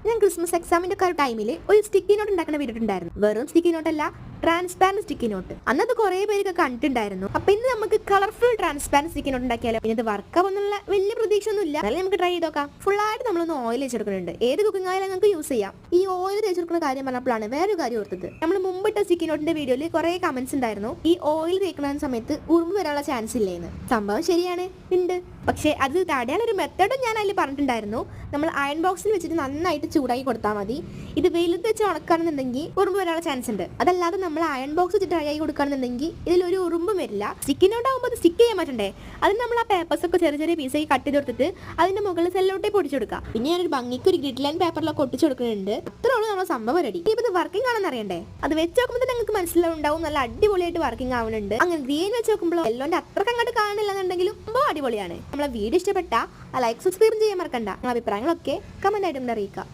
ഞാൻ ക്രിസ്മസ് എക്സാമിന്റെ ഒക്കെ ടൈമിൽ ഒരു സ്റ്റിക്കി നോട്ട് ഉണ്ടാക്കുന്ന വീട്ടിട്ടുണ്ടായിരുന്നു. വെറും സ്റ്റിക്കി നോട്ട് അല്ല, ട്രാൻസ്പാരന്റ് സ്റ്റിക്കി നോട്ട്. അന്നത് കുറെ പേരൊക്കെ കണ്ടിട്ടുണ്ടായിരുന്നു. അപ്പൊ ഇന്ന് നമുക്ക് കളർഫുൾ ട്രാൻസ്പാരന്റ് സ്റ്റിക്കി നോട്ട് ഉണ്ടാക്കിയാലോ? ഇത് വർക്കാവുന്നുള്ള വലിയ പ്രതീക്ഷ ഒന്നും ഇല്ല, എന്നാലും നമുക്ക് ട്രൈ ചെയ്ത് നോക്കാം. ഫുൾ ആയിട്ട് നമ്മളൊന്ന് ഓയിൽ വെച്ചെടുക്കുന്നുണ്ട്. ഏത് കുക്കിംഗ് ആയാലും നമുക്ക് യൂസ് ചെയ്യാം. ഈ ഓയിൽ തേച്ചെടുക്കുന്ന കാര്യം പറഞ്ഞപ്പോഴാണ് വേറൊരു കാര്യം ഓർത്തത്. നമ്മൾ മുമ്പിട്ട സ്റ്റിക്കി നോട്ടിന്റെ വീഡിയോയിൽ കുറെ കമന്റ്സ് ഉണ്ടായിരുന്നു, ഈ ഓയിൽ തേക്കുന്ന സമയത്ത് ഉറുമ്പ് വരാനുള്ള ചാൻസ് ഇല്ലേന്ന്. സംഭവം ശരിയാണ്, ഉണ്ട്. പക്ഷെ അത് തടയാനൊരു മെത്തേഡും ഞാൻ അതിൽ പറഞ്ഞിട്ടുണ്ടായിരുന്നു. നമ്മൾ അയൺ ബോക്സിൽ വെച്ചിട്ട് നന്നായിട്ട് ചൂടാക്കി കൊടുത്താൽ മതി. ഇത് വെയിലത്ത് വെച്ച് ഉണക്കുകയാണെന്നുണ്ടെങ്കിൽ ഉറുമ്പ് വരാനുള്ള ചാൻസ് ഉണ്ട്. അതല്ലാതെ നമ്മൾ അയൺ ബോക്സ് വെച്ചിട്ട് ഡ്രൈ ആയി കൊടുക്കുകയാണെന്നുണ്ടെങ്കിൽ ഇതിലൊരു ഉറുമ്പും വരില്ല. സ്റ്റിക്കി നോട്ട് ആകുമ്പോൾ അത് സ്റ്റിക്ക് ചെയ്യാൻ പറ്റണ്ടേ? അതിന് നമ്മൾ ആ പേപ്പേഴ്സ് ഒക്കെ ചെറിയ ചെറിയ പീസായി കട്ട് ചെയ്ത് കൊടുത്തിട്ട് അതിന്റെ മുകളിൽ സെല്ലോട്ടേ പൊടിച്ചു കൊടുക്കാം. പിന്നെ ഞാനൊരു ഭംഗിക്ക് ഒരു ഗ്രിഡ് ലൈൻ പേപ്പറിലൊക്കെ ഒട്ടിച്ചു കൊടുക്കുന്നുണ്ട്. അത്രയുള്ള നമ്മുടെ സംഭവം റെഡി. ഇപ്പൊ ഇത് വർക്കിംഗ് ആണെന്ന് അറിയണ്ടേ? അത് വെച്ച് നോക്കുമ്പോൾ നിങ്ങൾക്ക് മനസ്സിലാവുണ്ടാവും നല്ല അടിപൊളിയായിട്ട് വർക്കിംഗ് ആവുന്നുണ്ട്. അങ്ങനെ ഗ്രീൻ വെച്ച് നോക്കുമ്പോൾ എല്ലോന്റെ അത്രക്ക് അങ്ങോട്ട് കാണില്ലെന്നുണ്ടെങ്കിലും സംഭവം അടിപൊളിയാണ്. നമ്മളെ വീഡിയോ ഇഷ്ടപ്പെട്ട ലൈക്ക് സബ്സ്ക്രൈബ് ചെയ്യാൻ മറക്കണ്ട. നിങ്ങളുടെ അഭിപ്രായങ്ങളൊക്കെ കമന്റ് ആയിട്ട് അറിയിക്കാം.